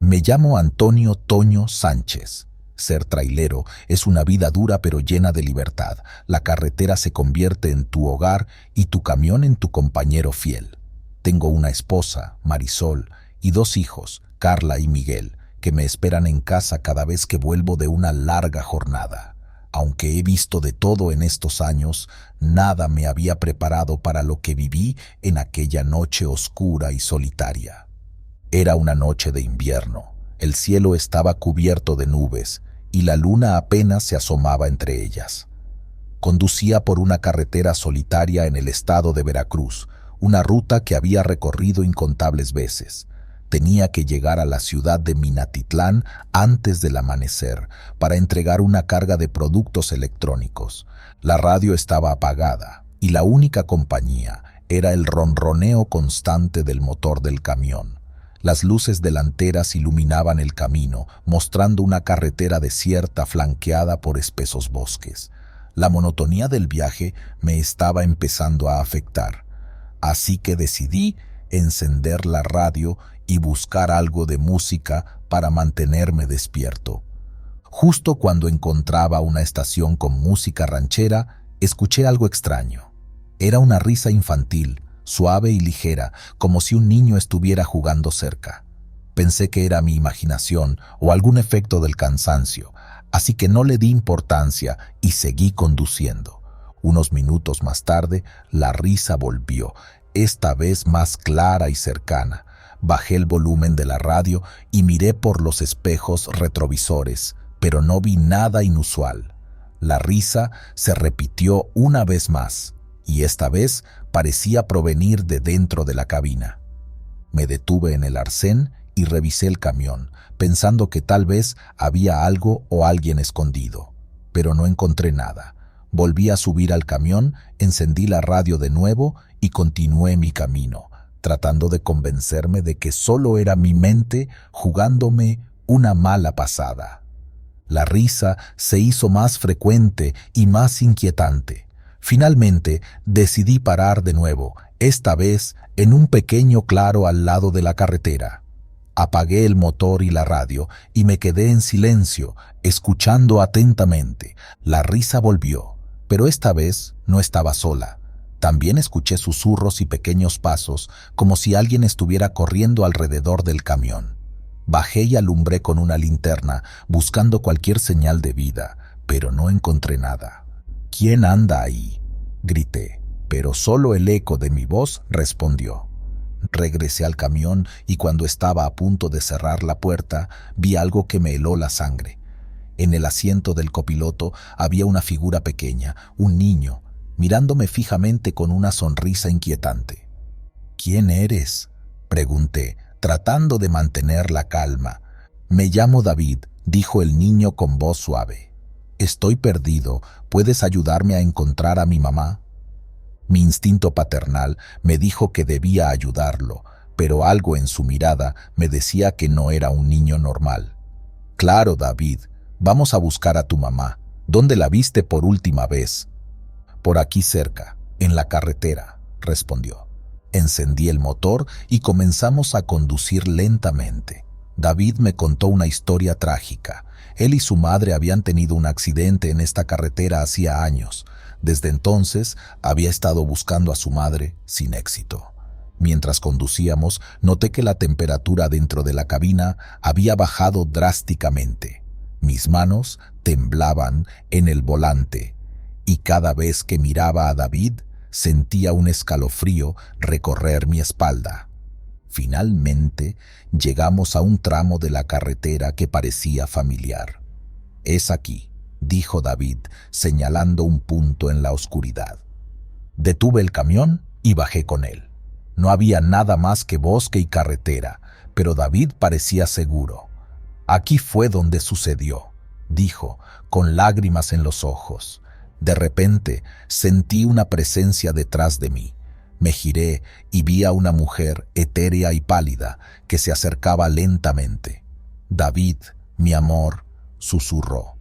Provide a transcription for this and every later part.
Me llamo Antonio Toño Sánchez. Ser trailero es una vida dura pero llena de libertad. La carretera se convierte en tu hogar y tu camión en tu compañero fiel. Tengo una esposa, Marisol, y 2 hijos, Carla y Miguel, que me esperan en casa cada vez que vuelvo de una larga jornada. Aunque he visto de todo en estos años, nada me había preparado para lo que viví en aquella noche oscura y solitaria. Era una noche de invierno. El cielo estaba cubierto de nubes y la luna apenas se asomaba entre ellas. Conducía por una carretera solitaria en el estado de Veracruz, una ruta que había recorrido incontables veces. Tenía que llegar a la ciudad de Minatitlán antes del amanecer para entregar una carga de productos electrónicos. La radio estaba apagada y la única compañía era el ronroneo constante del motor del camión. Las luces delanteras iluminaban el camino, mostrando una carretera desierta flanqueada por espesos bosques. La monotonía del viaje me estaba empezando a afectar, así que decidí encender la radio y buscar algo de música para mantenerme despierto. Justo cuando encontraba una estación con música ranchera, escuché algo extraño. Era una risa infantil, suave y ligera, como si un niño estuviera jugando cerca. Pensé que era mi imaginación o algún efecto del cansancio, así que no le di importancia y seguí conduciendo. Unos minutos más tarde, la risa volvió, esta vez más clara y cercana. Bajé el volumen de la radio y miré por los espejos retrovisores, pero no vi nada inusual. La risa se repitió una vez más, y esta vez parecía provenir de dentro de la cabina. Me detuve en el arcén y revisé el camión, pensando que tal vez había algo o alguien escondido, pero no encontré nada. Volví a subir al camión, encendí la radio de nuevo y continué mi camino, tratando de convencerme de que solo era mi mente jugándome una mala pasada. La risa se hizo más frecuente y más inquietante. Finalmente decidí parar de nuevo, esta vez en un pequeño claro al lado de la carretera. Apagué el motor y la radio y me quedé en silencio, escuchando atentamente. La risa volvió, pero esta vez no estaba sola. También escuché susurros y pequeños pasos, como si alguien estuviera corriendo alrededor del camión. Bajé y alumbré con una linterna, buscando cualquier señal de vida, pero no encontré nada. «¿Quién anda ahí?», grité, pero solo el eco de mi voz respondió. Regresé al camión y cuando estaba a punto de cerrar la puerta, vi algo que me heló la sangre. En el asiento del copiloto había una figura pequeña, un niño, mirándome fijamente con una sonrisa inquietante. «¿Quién eres?», pregunté, tratando de mantener la calma. «Me llamo David», dijo el niño con voz suave. «Estoy perdido. ¿Puedes ayudarme a encontrar a mi mamá?». Mi instinto paternal me dijo que debía ayudarlo, pero algo en su mirada me decía que no era un niño normal. «Claro, David. Vamos a buscar a tu mamá. ¿Dónde la viste por última vez?». «Por aquí cerca, en la carretera», respondió. Encendí el motor y comenzamos a conducir lentamente. David me contó una historia trágica. Él y su madre habían tenido un accidente en esta carretera hacía años. Desde entonces había estado buscando a su madre sin éxito. Mientras conducíamos, noté que la temperatura dentro de la cabina había bajado drásticamente. Mis manos temblaban en el volante y cada vez que miraba a David sentía un escalofrío recorrer mi espalda. Finalmente llegamos a un tramo de la carretera que parecía familiar. «Es aquí», dijo David, señalando un punto en la oscuridad. Detuve el camión y bajé con él. No había nada más que bosque y carretera, pero David parecía seguro. «Aquí fue donde sucedió», dijo, con lágrimas en los ojos. De repente sentí una presencia detrás de mí. Me giré y vi a una mujer etérea y pálida que se acercaba lentamente. «David, mi amor», susurró.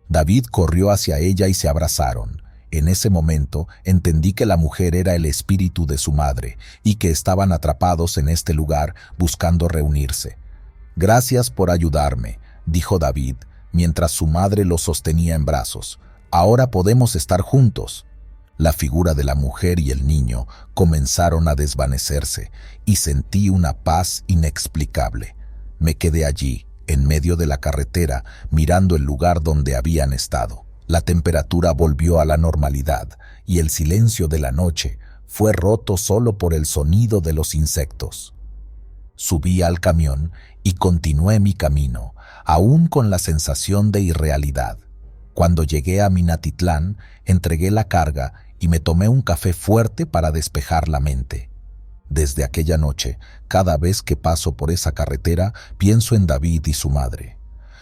David corrió hacia ella y se abrazaron. En ese momento entendí que la mujer era el espíritu de su madre y que estaban atrapados en este lugar buscando reunirse. Gracias por ayudarme, dijo David, mientras su madre lo sostenía en brazos. Ahora podemos estar juntos. La figura de la mujer y el niño comenzaron a desvanecerse y sentí una paz inexplicable. Me quedé allí, en medio de la carretera, mirando el lugar donde habían estado. La temperatura volvió a la normalidad y el silencio de la noche fue roto solo por el sonido de los insectos. Subí al camión y continué mi camino, aún con la sensación de irrealidad. Cuando llegué a Minatitlán, entregué la carga y me tomé un café fuerte para despejar la mente. Desde aquella noche, cada vez que paso por esa carretera, pienso en David y su madre.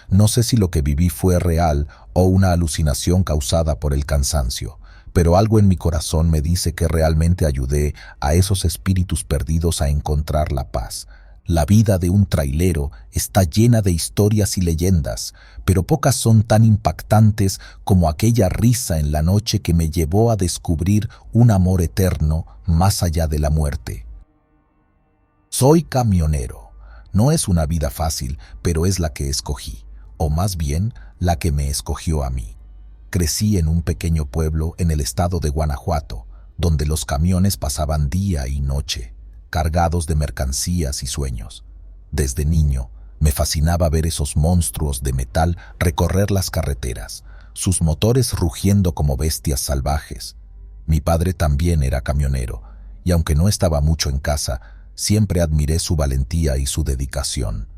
No sé si lo que viví fue real o una alucinación causada por el cansancio, pero algo en mi corazón me dice que realmente ayudé a esos espíritus perdidos a encontrar la paz. La vida de un trailero está llena de historias y leyendas, pero pocas son tan impactantes como aquella risa en la noche que me llevó a descubrir un amor eterno más allá de la muerte. Soy camionero. No es una vida fácil, pero es la que escogí, o más bien, la que me escogió a mí. Crecí en un pequeño pueblo en el estado de Guanajuato, donde los camiones pasaban día y noche, cargados de mercancías y sueños. Desde niño, me fascinaba ver esos monstruos de metal recorrer las carreteras, sus motores rugiendo como bestias salvajes. Mi padre también era camionero, y aunque no estaba mucho en casa, siempre admiré su valentía y su dedicación.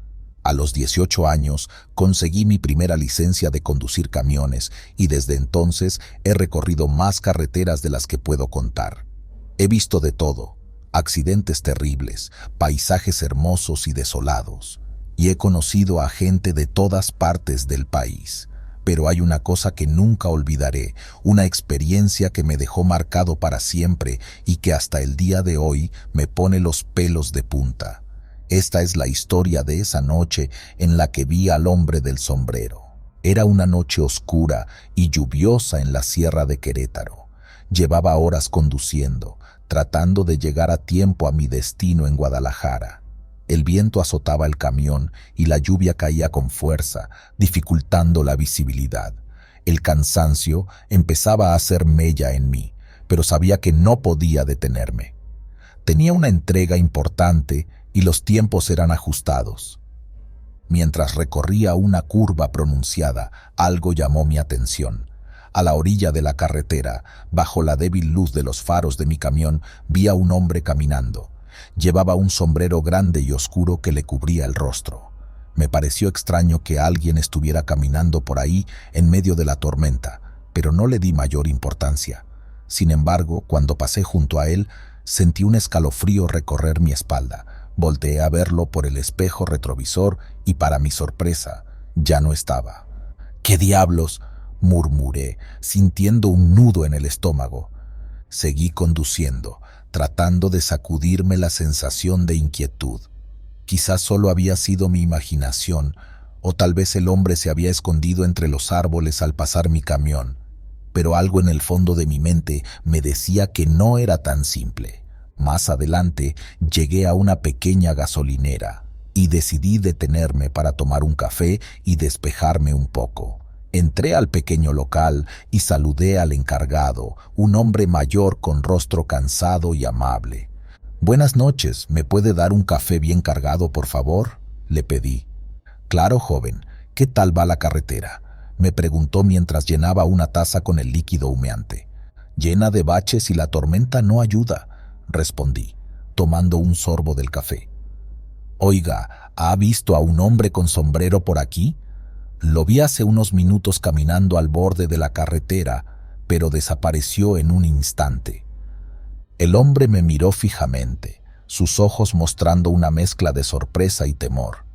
A los 18 años conseguí mi primera licencia de conducir camiones y desde entonces he recorrido más carreteras de las que puedo contar. He visto de todo, accidentes terribles, paisajes hermosos y desolados, y he conocido a gente de todas partes del país. Pero hay una cosa que nunca olvidaré, una experiencia que me dejó marcado para siempre y que hasta el día de hoy me pone los pelos de punta. Esta es la historia de esa noche en la que vi al hombre del sombrero. Era una noche oscura y lluviosa en la Sierra de Querétaro. Llevaba horas conduciendo, tratando de llegar a tiempo a mi destino en Guadalajara. El viento azotaba el camión y la lluvia caía con fuerza, dificultando la visibilidad. El cansancio empezaba a hacer mella en mí, pero sabía que no podía detenerme. Tenía una entrega importante y los tiempos eran ajustados. Mientras recorría una curva pronunciada, algo llamó mi atención. A la orilla de la carretera, bajo la débil luz de los faros de mi camión, vi a un hombre caminando. Llevaba un sombrero grande y oscuro que le cubría el rostro. Me pareció extraño que alguien estuviera caminando por ahí en medio de la tormenta, pero no le di mayor importancia. Sin embargo, cuando pasé junto a él, sentí un escalofrío recorrer mi espalda. Volteé a verlo por el espejo retrovisor y, para mi sorpresa, ya no estaba. «¿Qué diablos?», murmuré, sintiendo un nudo en el estómago. Seguí conduciendo, tratando de sacudirme la sensación de inquietud. Quizás solo había sido mi imaginación, o tal vez el hombre se había escondido entre los árboles al pasar mi camión, pero algo en el fondo de mi mente me decía que no era tan simple. Más adelante llegué a una pequeña gasolinera y decidí detenerme para tomar un café y despejarme un poco. Entré al pequeño local y saludé al encargado, un hombre mayor con rostro cansado y amable. «Buenas noches, ¿me puede dar un café bien cargado, por favor?», le pedí. «Claro, joven, ¿qué tal va la carretera?», me preguntó mientras llenaba una taza con el líquido humeante. «Llena de baches y la tormenta no ayuda», respondí, tomando un sorbo del café. «Oiga, ¿ha visto a un hombre con sombrero por aquí? Lo vi hace unos minutos caminando al borde de la carretera, pero desapareció en un instante». El hombre me miró fijamente, sus ojos mostrando una mezcla de sorpresa y temor.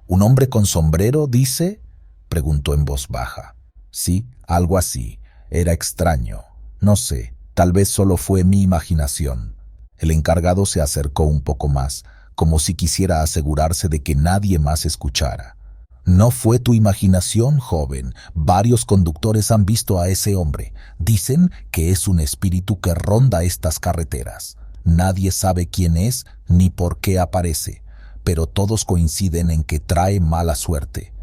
«¿Un hombre con sombrero, dice?», preguntó en voz baja. «Sí, algo así. Era extraño. No sé, tal vez solo fue mi imaginación». El encargado se acercó un poco más, como si quisiera asegurarse de que nadie más escuchara. «No fue tu imaginación, joven. Varios conductores han visto a ese hombre. Dicen que es un espíritu que ronda estas carreteras. Nadie sabe quién es ni por qué aparece, pero todos coinciden en que trae mala suerte.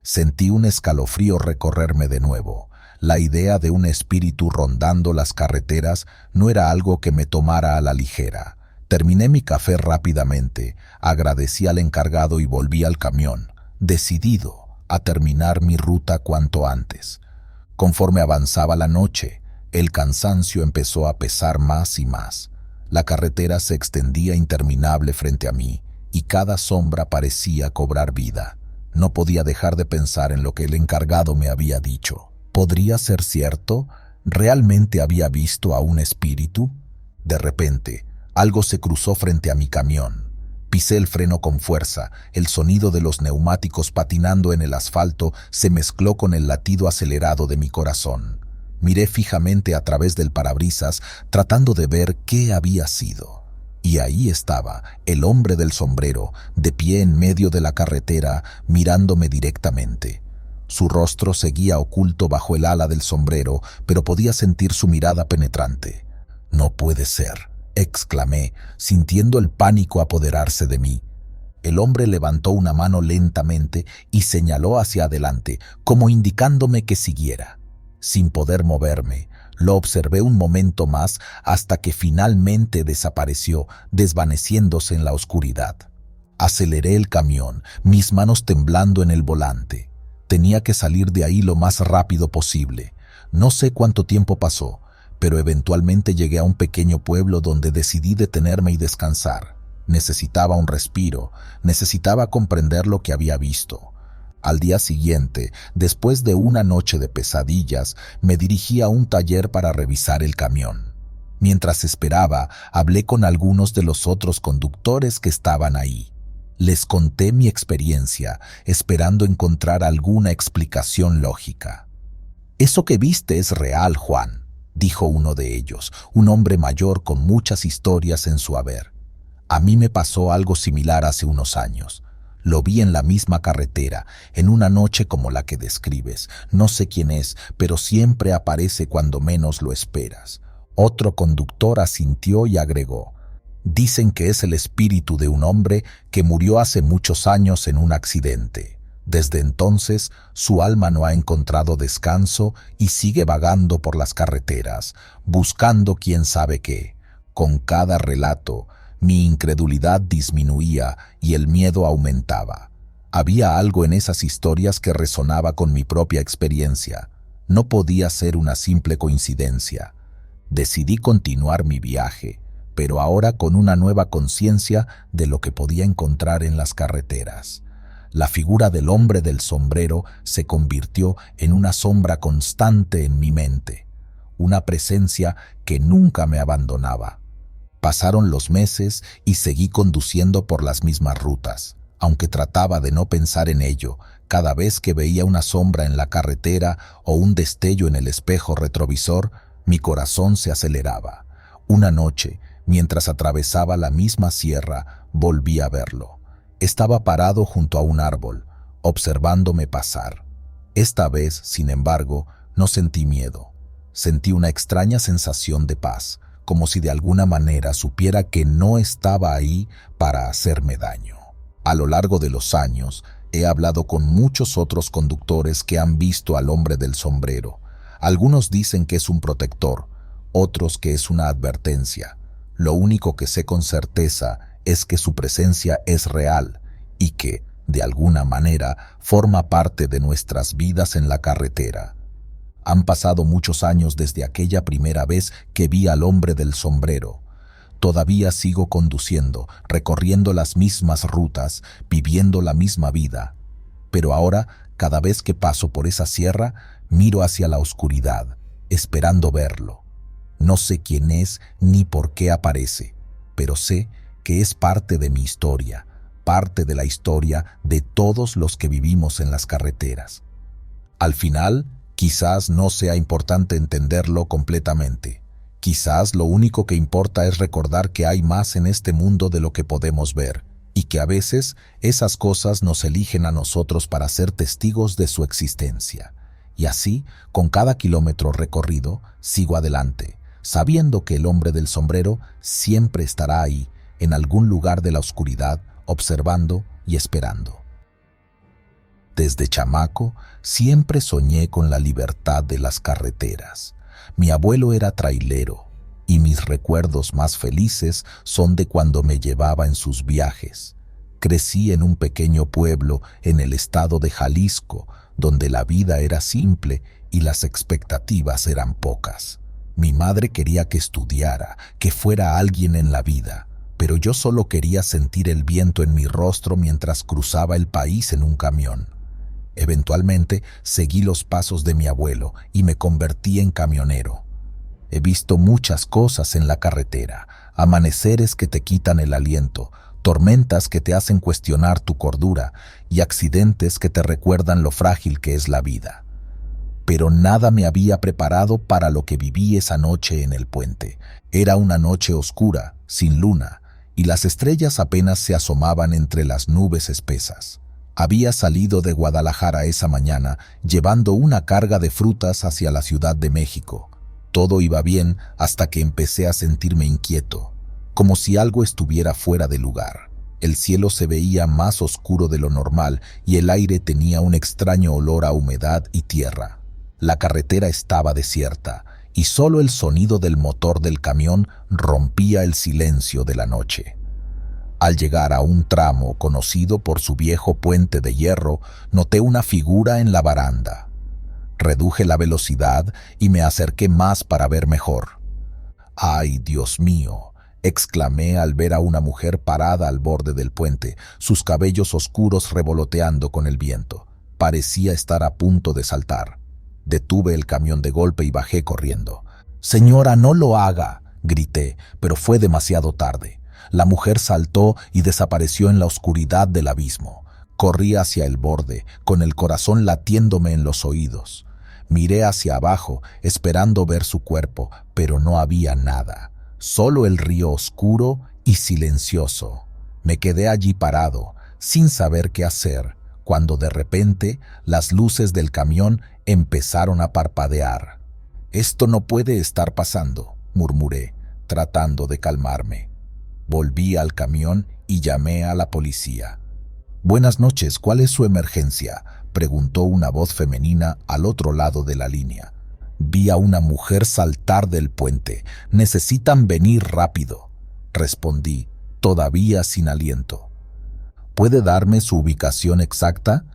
Sentí un escalofrío recorrerme de nuevo. La idea de un espíritu rondando las carreteras no era algo que me tomara a la ligera. Terminé mi café rápidamente, agradecí al encargado y volví al camión, decidido a terminar mi ruta cuanto antes. Conforme avanzaba la noche, el cansancio empezó a pesar más y más. La carretera se extendía interminable frente a mí y cada sombra parecía cobrar vida. No podía dejar de pensar en lo que el encargado me había dicho. ¿Podría ser cierto? ¿Realmente había visto a un espíritu? De repente, algo se cruzó frente a mi camión. Pisé el freno con fuerza. El sonido de los neumáticos patinando en el asfalto se mezcló con el latido acelerado de mi corazón. Miré fijamente a través del parabrisas, tratando de ver qué había sido. Y ahí estaba, el hombre del sombrero, de pie en medio de la carretera, mirándome directamente. Su rostro seguía oculto bajo el ala del sombrero, pero podía sentir su mirada penetrante. «No puede ser», exclamé, sintiendo el pánico apoderarse de mí. El hombre levantó una mano lentamente y señaló hacia adelante, como indicándome que siguiera. Sin poder moverme, lo observé un momento más hasta que finalmente desapareció, desvaneciéndose en la oscuridad. Aceleré el camión, mis manos temblando en el volante. Tenía que salir de ahí lo más rápido posible. No sé cuánto tiempo pasó, pero eventualmente llegué a un pequeño pueblo donde decidí detenerme y descansar. Necesitaba un respiro, necesitaba comprender lo que había visto. Al día siguiente, después de una noche de pesadillas, me dirigí a un taller para revisar el camión. Mientras esperaba, hablé con algunos de los otros conductores que estaban ahí. Les conté mi experiencia, esperando encontrar alguna explicación lógica. «Eso que viste es real, Juan», dijo uno de ellos, un hombre mayor con muchas historias en su haber. «A mí me pasó algo similar hace unos años. Lo vi en la misma carretera, en una noche como la que describes. No sé quién es, pero siempre aparece cuando menos lo esperas». Otro conductor asintió y agregó: «Dicen que es el espíritu de un hombre que murió hace muchos años en un accidente. Desde entonces, su alma no ha encontrado descanso y sigue vagando por las carreteras, buscando quién sabe qué». Con cada relato, mi incredulidad disminuía y el miedo aumentaba. Había algo en esas historias que resonaba con mi propia experiencia. No podía ser una simple coincidencia. Decidí continuar mi viaje, pero ahora con una nueva conciencia de lo que podía encontrar en las carreteras. La figura del hombre del sombrero se convirtió en una sombra constante en mi mente, una presencia que nunca me abandonaba. Pasaron los meses y seguí conduciendo por las mismas rutas. Aunque trataba de no pensar en ello, cada vez que veía una sombra en la carretera o un destello en el espejo retrovisor, mi corazón se aceleraba. Una noche, mientras atravesaba la misma sierra, volví a verlo. Estaba parado junto a un árbol, observándome pasar. Esta vez, sin embargo, no sentí miedo. Sentí una extraña sensación de paz, como si de alguna manera supiera que no estaba ahí para hacerme daño. A lo largo de los años, he hablado con muchos otros conductores que han visto al hombre del sombrero. Algunos dicen que es un protector, otros que es una advertencia. Lo único que sé con certeza es que su presencia es real y que, de alguna manera, forma parte de nuestras vidas en la carretera. Han pasado muchos años desde aquella primera vez que vi al hombre del sombrero. Todavía sigo conduciendo, recorriendo las mismas rutas, viviendo la misma vida. Pero ahora, cada vez que paso por esa sierra, miro hacia la oscuridad, esperando verlo. No sé quién es ni por qué aparece, pero sé que es parte de mi historia, parte de la historia de todos los que vivimos en las carreteras. Al final, quizás no sea importante entenderlo completamente. Quizás lo único que importa es recordar que hay más en este mundo de lo que podemos ver, y que a veces esas cosas nos eligen a nosotros para ser testigos de su existencia. Y así, con cada kilómetro recorrido, sigo adelante, sabiendo que el hombre del sombrero siempre estará ahí, en algún lugar de la oscuridad observando y esperando. Desde chamaco siempre soñé con la libertad de las carreteras. Mi abuelo era trailero y mis recuerdos más felices son de cuando me llevaba en sus viajes. Crecí en un pequeño pueblo en el estado de Jalisco, donde la vida era simple y las expectativas eran pocas. Mi madre quería que estudiara, que fuera alguien en la vida, pero yo solo quería sentir el viento en mi rostro mientras cruzaba el país en un camión. Eventualmente seguí los pasos de mi abuelo y me convertí en camionero. He visto muchas cosas en la carretera, amaneceres que te quitan el aliento, tormentas que te hacen cuestionar tu cordura y accidentes que te recuerdan lo frágil que es la vida. Pero nada me había preparado para lo que viví esa noche en el puente. Era una noche oscura, sin luna, y las estrellas apenas se asomaban entre las nubes espesas. Había salido de Guadalajara esa mañana llevando una carga de frutas hacia la Ciudad de México. Todo iba bien hasta que empecé a sentirme inquieto, como si algo estuviera fuera de lugar. El cielo se veía más oscuro de lo normal y el aire tenía un extraño olor a humedad y tierra. La carretera estaba desierta y solo el sonido del motor del camión rompía el silencio de la noche. Al llegar a un tramo conocido por su viejo puente de hierro, noté una figura en la baranda. Reduje la velocidad y me acerqué más para ver mejor. ¡Ay, Dios mío!, exclamé al ver a una mujer parada al borde del puente, sus cabellos oscuros revoloteando con el viento. Parecía estar a punto de saltar. Detuve el camión de golpe y bajé corriendo. «Señora, no lo haga», grité, pero fue demasiado tarde. La mujer saltó y desapareció en la oscuridad del abismo. Corrí hacia el borde, con el corazón latiéndome en los oídos. Miré hacia abajo, esperando ver su cuerpo, pero no había nada. Solo el río oscuro y silencioso. Me quedé allí parado, sin saber qué hacer, cuando de repente las luces del camión empezaron a parpadear. «Esto no puede estar pasando», murmuré, tratando de calmarme. Volví al camión y llamé a la policía. «Buenas noches, ¿cuál es su emergencia?», preguntó una voz femenina al otro lado de la línea. «Vi a una mujer saltar del puente. Necesitan venir rápido», respondí, todavía sin aliento. «¿Puede darme su ubicación exacta?»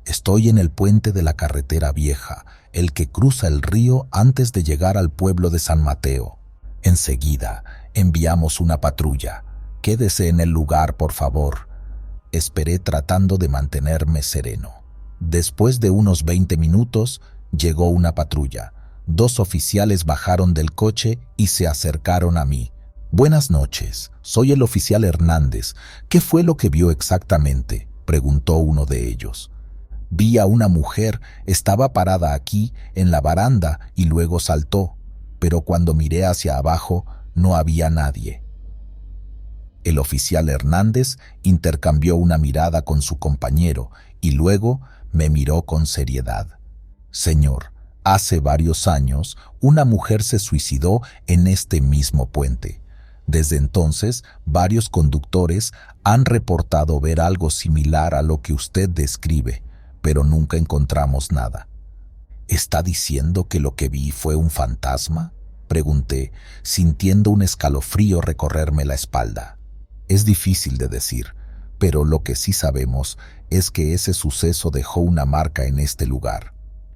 «Estoy en el puente de la carretera vieja, el que cruza el río antes de llegar al pueblo de San Mateo». «Enseguida enviamos una patrulla. Quédese en el lugar, por favor». Esperé tratando de mantenerme sereno. Después de unos 20 minutos, llegó una patrulla. 2 oficiales bajaron del coche y se acercaron a mí. «Buenas noches, soy el oficial Hernández. ¿Qué fue lo que vio exactamente?», preguntó uno de ellos. «Vi a una mujer, estaba parada aquí, en la baranda, y luego saltó, pero cuando miré hacia abajo, no había nadie». El oficial Hernández intercambió una mirada con su compañero y luego me miró con seriedad. «Señor, hace varios años una mujer se suicidó en este mismo puente. Desde entonces, varios conductores han reportado ver algo similar a lo que usted describe, pero nunca encontramos nada». «¿Está diciendo que lo que vi fue un fantasma?», pregunté, sintiendo un escalofrío recorrerme la espalda. Es difícil de decir, pero lo que sí sabemos es que ese suceso dejó una marca en este lugar.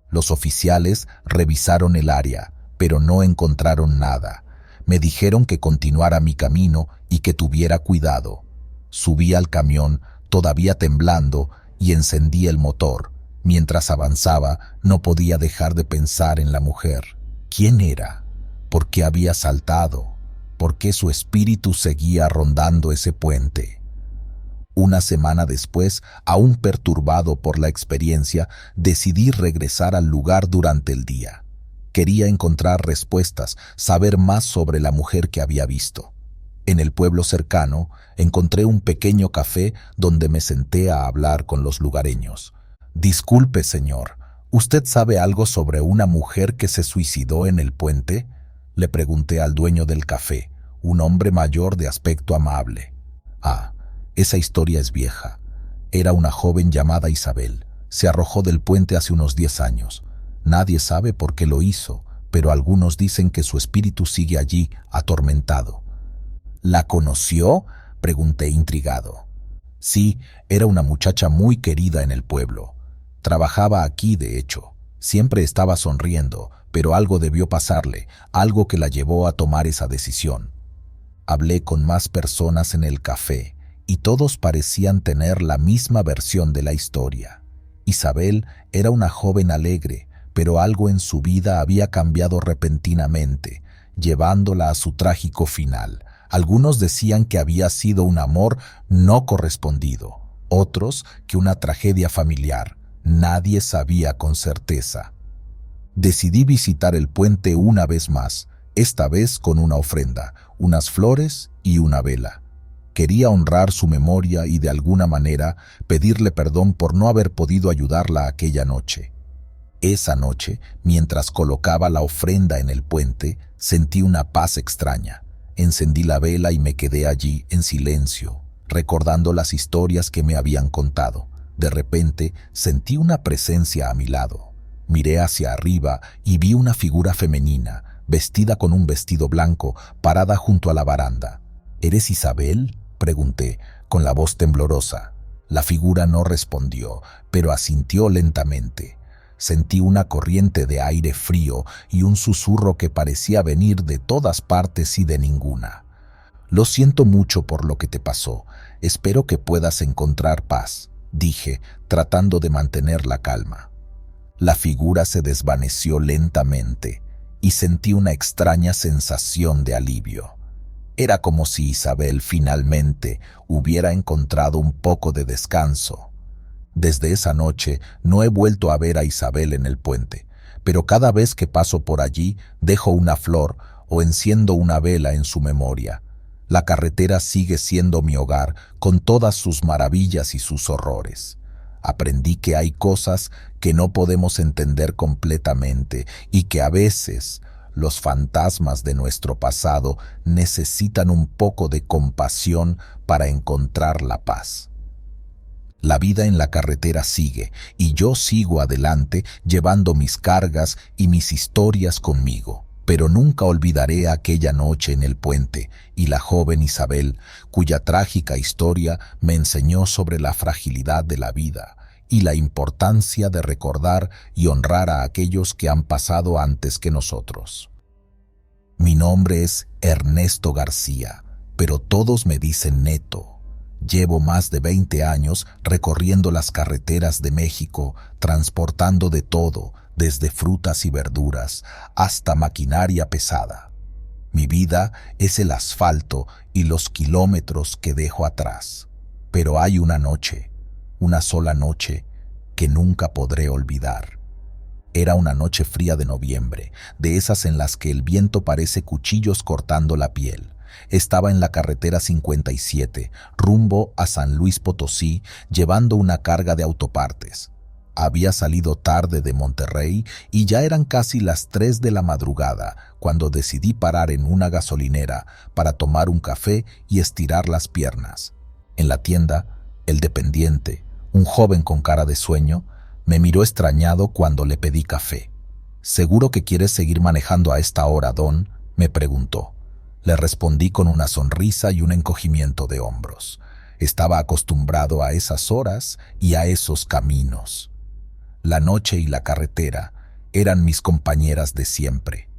Los oficiales revisaron el área, pero no encontraron nada. Me dijeron que continuara mi camino y que tuviera cuidado. Subí al camión, todavía temblando, y encendí el motor. Mientras avanzaba, no podía dejar de pensar en la mujer. ¿Quién era? ¿Por qué había saltado? ¿Por qué su espíritu seguía rondando ese puente? Una semana después, aún perturbado por la experiencia, decidí regresar al lugar durante el día. Quería encontrar respuestas, saber más sobre la mujer que había visto. En el pueblo cercano, encontré un pequeño café donde me senté a hablar con los lugareños. «Disculpe, señor, ¿usted sabe algo sobre una mujer que se suicidó en el puente?», le pregunté al dueño del café, un hombre mayor de aspecto amable. «Ah, Esa historia es vieja. Era una joven llamada Isabel. Se arrojó del puente hace unos 10 años. Nadie sabe por qué lo hizo, pero algunos dicen que su espíritu sigue allí, atormentado. ¿La conoció?, pregunté intrigado. Sí, era una muchacha muy querida en el pueblo. Trabajaba aquí, de hecho. Siempre estaba sonriendo, pero algo debió pasarle, algo que la llevó a tomar esa decisión. Hablé con más personas en el café, y todos parecían tener la misma versión de la historia. Isabel era una joven alegre, pero algo en su vida había cambiado repentinamente, llevándola a su trágico final. Algunos decían que había sido un amor no correspondido, otros que una tragedia familiar. Nadie sabía con certeza. Decidí visitar el puente una vez más, esta vez con una ofrenda, unas flores y una vela. Quería honrar su memoria y de alguna manera pedirle perdón por no haber podido ayudarla aquella noche. Esa noche, mientras colocaba la ofrenda en el puente, sentí una paz extraña. Encendí la vela y me quedé allí en silencio, recordando las historias que me habían contado. De repente sentí una presencia a mi lado. Miré hacia arriba y vi una figura femenina, vestida con un vestido blanco, parada junto a la baranda. ¿Eres Isabel?, pregunté, con la voz temblorosa. La figura no respondió, pero asintió lentamente. Sentí una corriente de aire frío y un susurro que parecía venir de todas partes y de ninguna. Lo siento mucho por lo que te pasó. Espero que puedas encontrar paz, dije, tratando de mantener la calma. La figura se desvaneció lentamente y sentí una extraña sensación de alivio. Era como si Isabel finalmente hubiera encontrado un poco de descanso. Desde esa noche no he vuelto a ver a Isabel en el puente, pero cada vez que paso por allí dejo una flor o enciendo una vela en su memoria. La carretera sigue siendo mi hogar, con todas sus maravillas y sus horrores. Aprendí que hay cosas que no podemos entender completamente y que a veces los fantasmas de nuestro pasado necesitan un poco de compasión para encontrar la paz. La vida en la carretera sigue y yo sigo adelante llevando mis cargas y mis historias conmigo. Pero nunca olvidaré aquella noche en el puente y la joven Isabel, cuya trágica historia me enseñó sobre la fragilidad de la vida y la importancia de recordar y honrar a aquellos que han pasado antes que nosotros. Mi nombre es Ernesto García, pero todos me dicen Neto. Llevo más de 20 años recorriendo las carreteras de México, transportando de todo, desde frutas y verduras hasta maquinaria pesada. Mi vida es el asfalto y los kilómetros que dejo atrás. Pero hay una noche, una sola noche, que nunca podré olvidar. Era una noche fría de noviembre, de esas en las que el viento parece cuchillos cortando la piel. Estaba en la carretera 57, rumbo a San Luis Potosí, llevando una carga de autopartes. Había salido tarde de Monterrey y ya eran casi las 3 de la madrugada cuando decidí parar en una gasolinera para tomar un café y estirar las piernas. En la tienda, el dependiente, un joven con cara de sueño, me miró extrañado cuando le pedí café. «¿Seguro que quieres seguir manejando a esta hora, don?», me preguntó. Le respondí con una sonrisa y un encogimiento de hombros. Estaba acostumbrado a esas horas y a esos caminos. La noche y la carretera eran mis compañeras de siempre.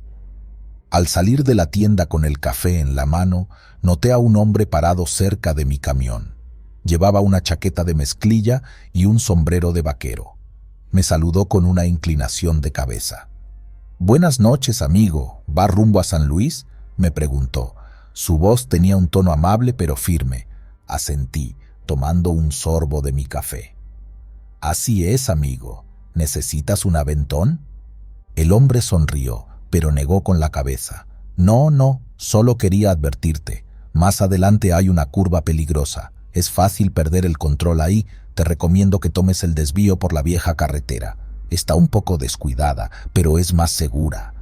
Al salir de la tienda con el café en la mano, noté a un hombre parado cerca de mi camión. Llevaba una chaqueta de mezclilla y un sombrero de vaquero. Me saludó con una inclinación de cabeza. «Buenas noches, amigo. ¿Va rumbo a San Luis?», me preguntó. Su voz tenía un tono amable pero firme. Asentí, tomando un sorbo de mi café. «Así es, amigo. ¿Necesitas un aventón?». El hombre sonrió, pero negó con la cabeza. No, solo quería advertirte. Más adelante hay una curva peligrosa. Es fácil perder el control ahí. Te recomiendo que tomes el desvío por la vieja carretera. Está un poco descuidada, pero es más segura».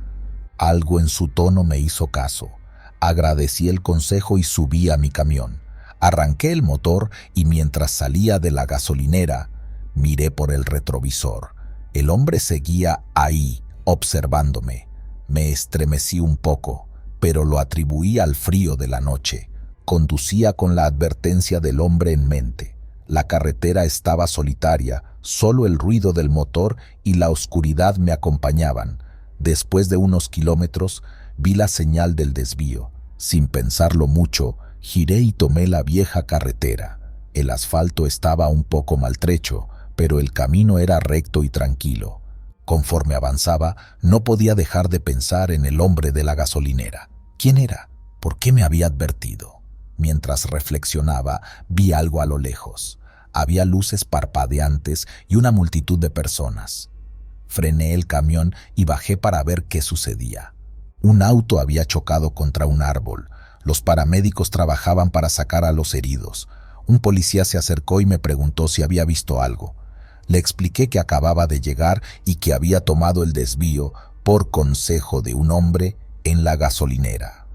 Algo en su tono me hizo caso. Agradecí el consejo y subí a mi camión. Arranqué el motor y mientras salía de la gasolinera, miré por el retrovisor. El hombre seguía ahí, observándome. Me estremecí un poco, pero lo atribuí al frío de la noche. Conducía con la advertencia del hombre en mente. La carretera estaba solitaria, solo el ruido del motor y la oscuridad me acompañaban. Después de unos kilómetros, vi la señal del desvío. Sin pensarlo mucho, giré y tomé la vieja carretera. El asfalto estaba un poco maltrecho, pero el camino era recto y tranquilo. Conforme avanzaba, no podía dejar de pensar en el hombre de la gasolinera. ¿Quién era? ¿Por qué me había advertido? Mientras reflexionaba, vi algo a lo lejos. Había luces parpadeantes y una multitud de personas. Frené el camión y bajé para ver qué sucedía. Un auto había chocado contra un árbol. Los paramédicos trabajaban para sacar a los heridos. Un policía se acercó y me preguntó si había visto algo. Le expliqué que acababa de llegar y que había tomado el desvío por consejo de un hombre en la gasolinera.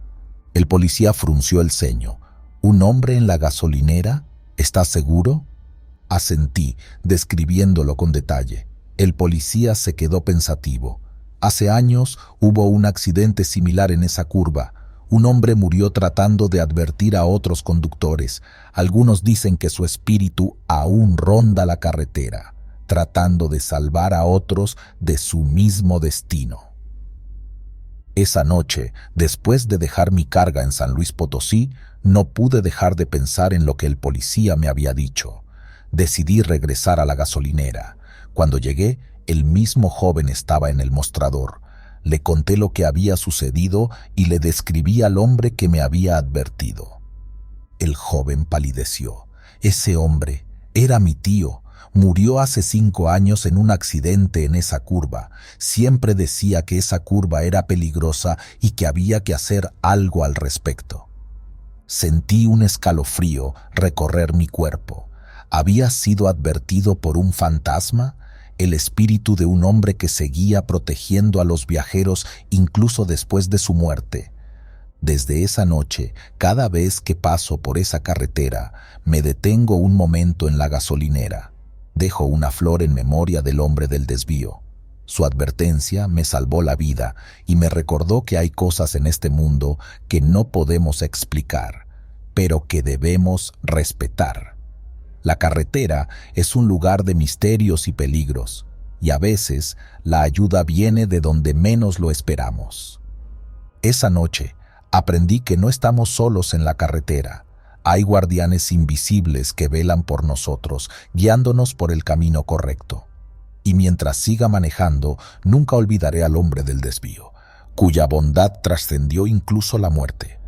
El policía frunció el ceño. ¿Un hombre en la gasolinera? ¿Estás seguro? Asentí, describiéndolo con detalle. El policía se quedó pensativo. Hace años hubo un accidente similar en esa curva. Un hombre murió tratando de advertir a otros conductores. Algunos dicen que su espíritu aún ronda la carretera, tratando de salvar a otros de su mismo destino. Esa noche, después de dejar mi carga en San Luis Potosí, no pude dejar de pensar en lo que el policía me había dicho. Decidí regresar a la gasolinera. Cuando llegué, el mismo joven estaba en el mostrador. Le conté lo que había sucedido y le describí al hombre que me había advertido. El joven palideció. Ese hombre era mi tío. Murió hace 5 años en un accidente en esa curva. Siempre decía que esa curva era peligrosa y que había que hacer algo al respecto. Sentí un escalofrío recorrer mi cuerpo. ¿Había sido advertido por un fantasma? El espíritu de un hombre que seguía protegiendo a los viajeros incluso después de su muerte. Desde esa noche, cada vez que paso por esa carretera, me detengo un momento en la gasolinera. Dejo una flor en memoria del hombre del desvío. Su advertencia me salvó la vida y me recordó que hay cosas en este mundo que no podemos explicar, pero que debemos respetar. La carretera es un lugar de misterios y peligros, y a veces la ayuda viene de donde menos lo esperamos. Esa noche aprendí que no estamos solos en la carretera. Hay guardianes invisibles que velan por nosotros, guiándonos por el camino correcto. Y mientras siga manejando, nunca olvidaré al hombre del desvío, cuya bondad trascendió incluso la muerte.